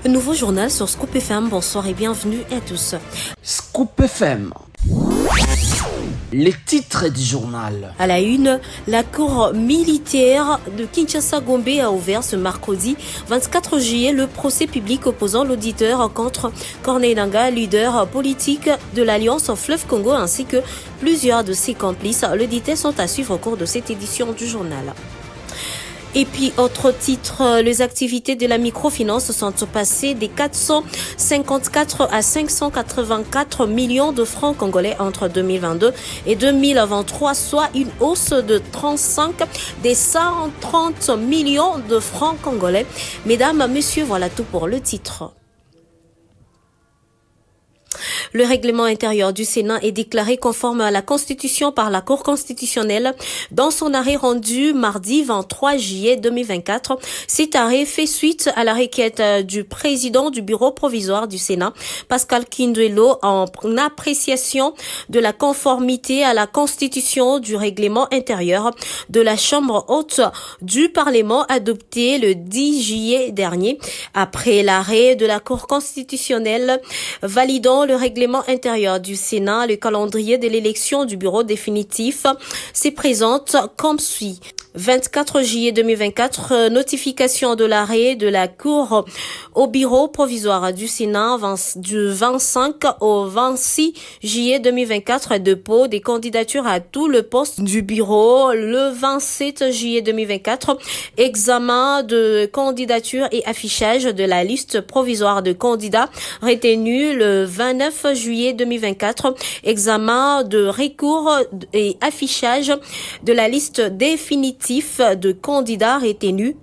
Nouveau journal sur Scoop FM. Bonsoir et bienvenue à tous. Scoop FM. Les titres du journal. À la une, la cour militaire de Kinshasa-Gombe a ouvert ce mercredi 24 juillet le procès public opposant l'auditeur contre Corneille Nangaa, leader politique de l'Alliance Fleuve Congo, ainsi que plusieurs de ses complices. Les détails sont à suivre au cours de cette édition du journal. Et puis, autre titre, les activités de la microfinance sont passées des 454 à 584 millions de francs congolais entre 2022 et 2023, soit une hausse de 35 des 130 millions de francs congolais. Mesdames, messieurs, voilà tout pour le titre. Le règlement intérieur du Sénat est déclaré conforme à la Constitution par la Cour constitutionnelle dans son arrêt rendu mardi 23 juillet 2024. Cet arrêt fait suite à la requête du président du bureau provisoire du Sénat, Pascal Kinduelo, en appréciation de la conformité à la Constitution du règlement intérieur de la Chambre haute du Parlement adopté le 10 juillet dernier. Après l'arrêt de la Cour constitutionnelle validant le règlement intérieur du Sénat, le calendrier de l'élection du bureau définitif se présente comme suit. 24 juillet 2024, notification de l'arrêt de la Cour au bureau provisoire du Sénat du 25 au 26 juillet 2024, dépôt des candidatures à tout le poste du bureau le 27 juillet 2024, examen de candidature et affichage de la liste provisoire de candidats retenus le 29 juillet 2024, examen de recours et affichage de la liste définitive de candidats retenus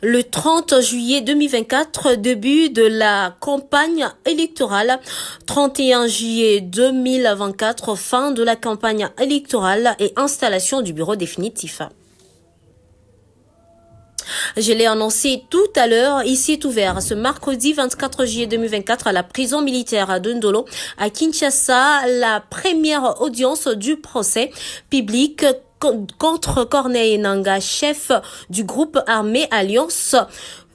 le 30 juillet 2024, début de la campagne électorale. 31 juillet 2024, fin de la campagne électorale et installation du bureau définitif. Je l'ai annoncé tout à l'heure, ici est ouvert ce mercredi 24 juillet 2024 à la prison militaire de Ndolo à Kinshasa la première audience du procès public contre Corneille Nangaa, chef du groupe armé Alliance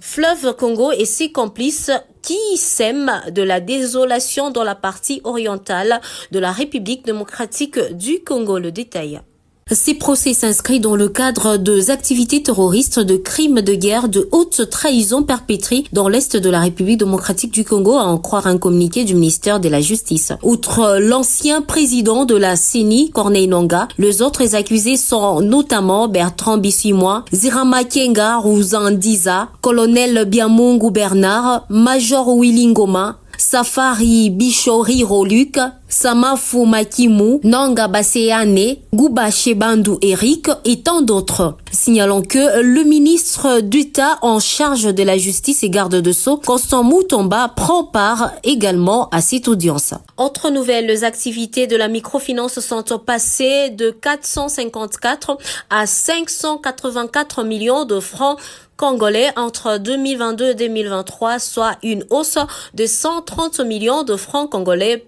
Fleuve Congo et ses complices qui sèment de la désolation dans la partie orientale de la République démocratique du Congo. Le détail. Ces procès s'inscrivent dans le cadre des activités terroristes, de crimes de guerre, de haute trahison perpétrés dans l'est de la République démocratique du Congo, à en croire un communiqué du ministère de la Justice. Outre l'ancien président de la CENI, Corneille Nangaa, les autres accusés sont notamment Bertrand Bissimois, Zirama Kenga Ruzandiza, colonel Biamungu Bernard, Major Willy Ngoma, Safari Bishori Roluk, Samafu Makimu, Nanga Baseane, Gouba Shebandu Eric et tant d'autres. Signalons que le ministre d'État en charge de la justice et garde de Sceaux, Constant Moutomba, prend part également à cette audience. Autre nouvelle, les activités de la microfinance sont passées de 454 à 584 millions de francs congolais entre 2022 et 2023, soit une hausse de 130 millions de francs congolais.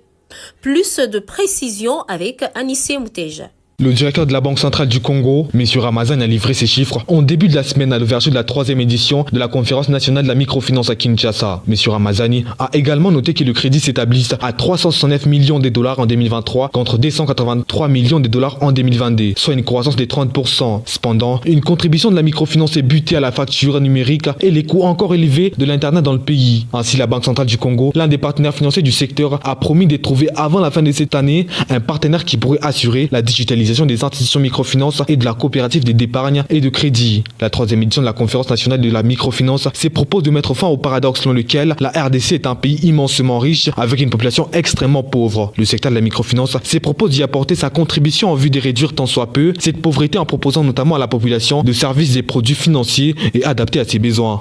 Plus de précision avec Anissé Mouteja. Le directeur de la Banque centrale du Congo, M. Ramazani, a livré ces chiffres en début de la semaine à l'ouverture de la 3e édition de la conférence nationale de la microfinance à Kinshasa. M. Ramazani a également noté que le crédit s'établisse à 369 millions de dollars en 2023 contre 283 millions de dollars en 2022, soit une croissance de 30%. Cependant, une contribution de la microfinance est butée à la facture numérique et les coûts encore élevés de l'Internet dans le pays. Ainsi, la Banque centrale du Congo, l'un des partenaires financiers du secteur, a promis de trouver avant la fin de cette année un partenaire qui pourrait assurer la digitalisation des institutions microfinance et de la coopérative d'épargne et de crédit. La 3e édition de la conférence nationale de la microfinance se propose de mettre fin au paradoxe selon lequel la RDC est un pays immensément riche avec une population extrêmement pauvre. Le secteur de la microfinance se propose d'y apporter sa contribution en vue de réduire tant soit peu cette pauvreté en proposant notamment à la population de services et produits financiers et adaptés à ses besoins.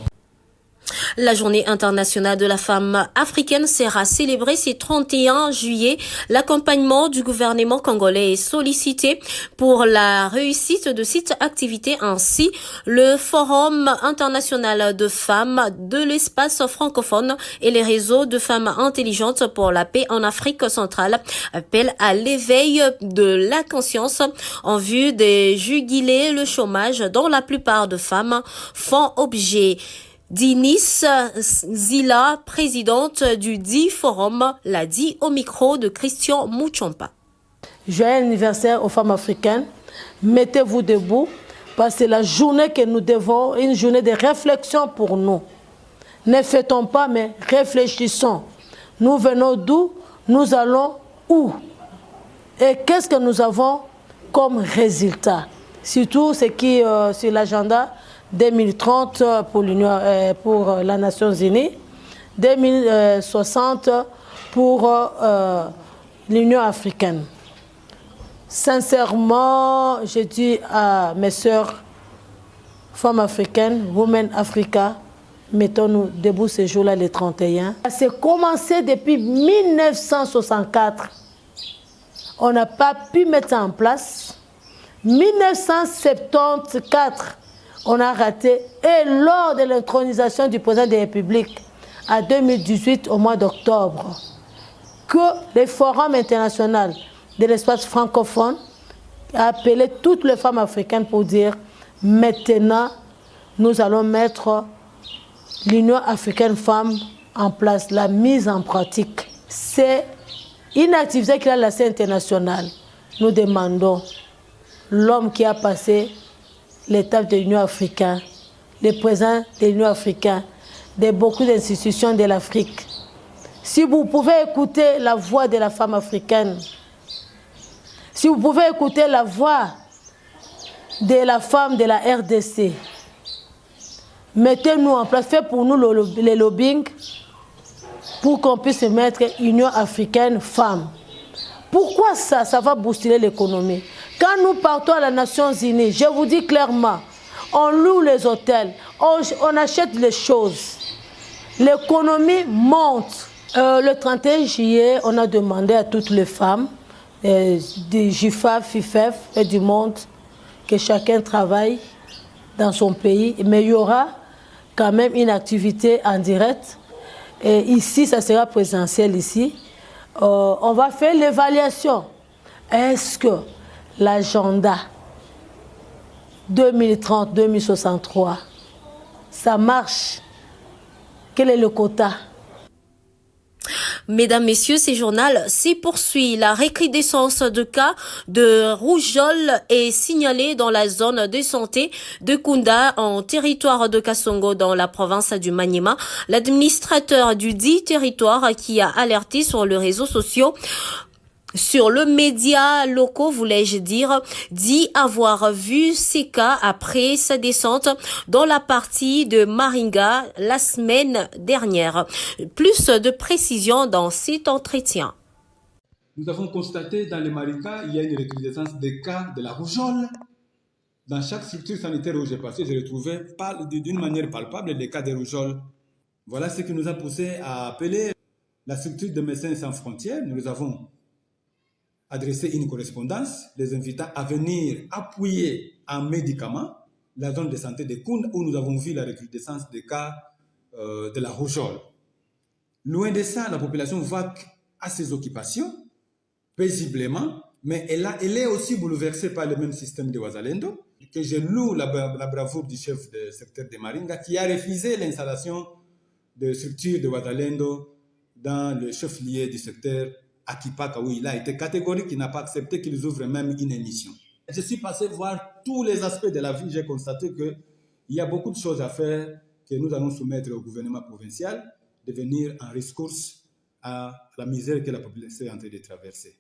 La journée internationale de la femme africaine sera célébrée ce 31 juillet. L'accompagnement du gouvernement congolais est sollicité pour la réussite de cette activité. Ainsi, le Forum international de femmes de l'espace francophone et les réseaux de femmes intelligentes pour la paix en Afrique centrale appellent à l'éveil de la conscience en vue de juguler le chômage dont la plupart de femmes font objet. Dinis Zila, présidente du dit forum, l'a dit au micro de Christian Mouchompa. Joyeux anniversaire aux femmes africaines. Mettez-vous debout parce que c'est la journée que nous devons, une journée de réflexion pour nous. Ne fêtons pas, mais réfléchissons. Nous venons d'où? Nous allons où? Et qu'est-ce que nous avons comme résultat? Surtout ce qui est sur l'agenda 2030 pour les Nations Unies, 2060 pour l'Union africaine. Sincèrement, je dis à mes sœurs, femmes africaines, Women Africa, mettons-nous debout ce jour-là, le 31. C'est commencé depuis 1964. On n'a pas pu mettre ça en place. 1974, on a raté. Et lors de l'intronisation du président de la République, en 2018, au mois d'octobre, que le Forum international de l'espace francophone a appelé toutes les femmes africaines pour dire maintenant, nous allons mettre l'Union africaine femmes en place, la mise en pratique. C'est une activité qui a la scène internationale. Nous demandons l'homme qui a passé l'étape de l'Union africaine, le président de l'Union africaine, de beaucoup d'institutions de l'Afrique. Si vous pouvez écouter la voix de la femme africaine, si vous pouvez écouter la voix de la femme de la RDC, mettez-nous en place, faites pour nous le lobbying pour qu'on puisse mettre Union africaine femme. Pourquoi ça? Ça va bousculer l'économie. Quand nous partons à les Nations Unies, je vous dis clairement, on loue les hôtels, on achète les choses. L'économie monte. Le 31 juillet, on a demandé à toutes les femmes, du JIFAF, FIFEF et du monde, que chacun travaille dans son pays. Mais il y aura quand même une activité en direct. Et ici, ça sera présentiel ici. On va faire l'évaluation. Est-ce que l'agenda 2030-2063, ça marche? Quel est le quota? Mesdames, Messieurs, ce journal s'y poursuit. La recrudescence de cas de rougeole est signalée dans la zone de santé de Kunda, en territoire de Kasongo, dans la province du Maniema. L'administrateur du dit territoire, qui a alerté sur les réseaux sociaux, sur le média locaux, voulais-je dire, dit avoir vu ces cas après sa descente dans la partie de Maringa la semaine dernière. Plus de précisions dans cet entretien. Nous avons constaté dans les Maringa, il y a une recrudescence des cas de la rougeole. Dans chaque structure sanitaire où j'ai passé, j'ai retrouvé d'une manière palpable les cas de rougeole. Voilà ce qui nous a poussé à appeler la structure de Médecins sans frontières. Nous les avons adresser une correspondance, les invitant à venir appuyer en médicaments la zone de santé de Kounda, où nous avons vu la recrudescence des cas de la rougeole. Loin de ça, la population va à ses occupations, paisiblement, mais elle est aussi bouleversée par le même système de Ouazalendo, que je loue la bravoure du chef de secteur de Maringa, qui a refusé l'installation de structures de Ouazalendo dans le chef-lieu du secteur Akipaka, où il a été catégorique, il n'a pas accepté qu'ils ouvrent même une émission. Je suis passé voir tous les aspects de la vie, j'ai constaté qu'il y a beaucoup de choses à faire, que nous allons soumettre au gouvernement provincial, de venir en ressource à la misère que la population est en train de traverser.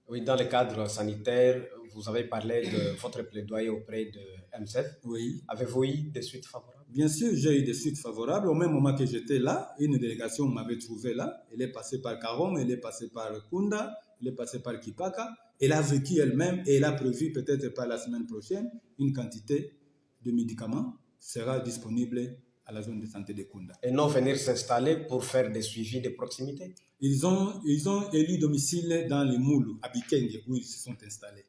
Oui, dans le cadre sanitaire, vous avez parlé de votre plaidoyer auprès de MSF. Oui. Avez-vous eu des suites favorables? Bien sûr, j'ai eu des suites favorables. Au même moment que j'étais là, une délégation m'avait trouvé là. Elle est passée par Karom, elle est passée par Kunda, elle est passée par Kipaka. Elle a vécu elle-même et elle a prévu peut-être par la semaine prochaine une quantité de médicaments sera disponible à la zone de santé de Kunda. Et non venir s'installer pour faire des suivis de proximité? Ils ont élu domicile dans les Moulou, à Bikenge, où ils se sont installés.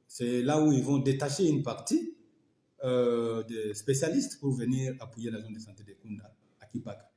C'est là où ils vont détacher une partie des spécialistes pour venir appuyer la zone de santé de Kunda, à Kipaka.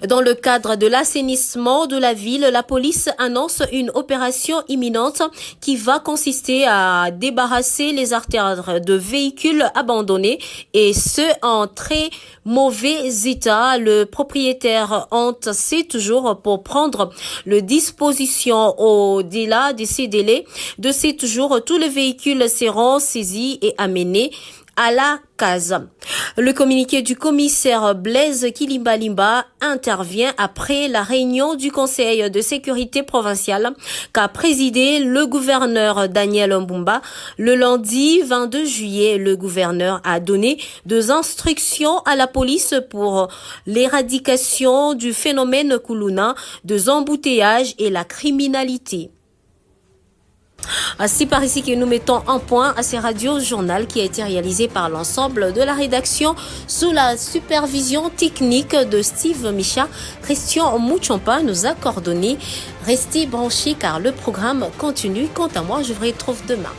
Dans le cadre de l'assainissement de la ville, la police annonce une opération imminente qui va consister à débarrasser les artères de véhicules abandonnés et ceux en très mauvais état. Le propriétaire hante 7 jours pour prendre les dispositions. Au-delà de ces délais de 7 jours, tous les véhicules seront saisis et amenés à la case. Le communiqué du commissaire Blaise Kilimbalimba intervient après la réunion du Conseil de sécurité provinciale qu'a présidé le gouverneur Daniel Mbumba. Le lundi 22 juillet, le gouverneur a donné des instructions à la police pour l'éradication du phénomène Kuluna, des embouteillages et la criminalité. C'est par ici que nous mettons un point à ces radios journal qui a été réalisé par l'ensemble de la rédaction sous la supervision technique de Steve Micha. Christian Mouchompa nous a coordonné. Restez branchés car le programme continue. Quant à moi, je vous retrouve demain.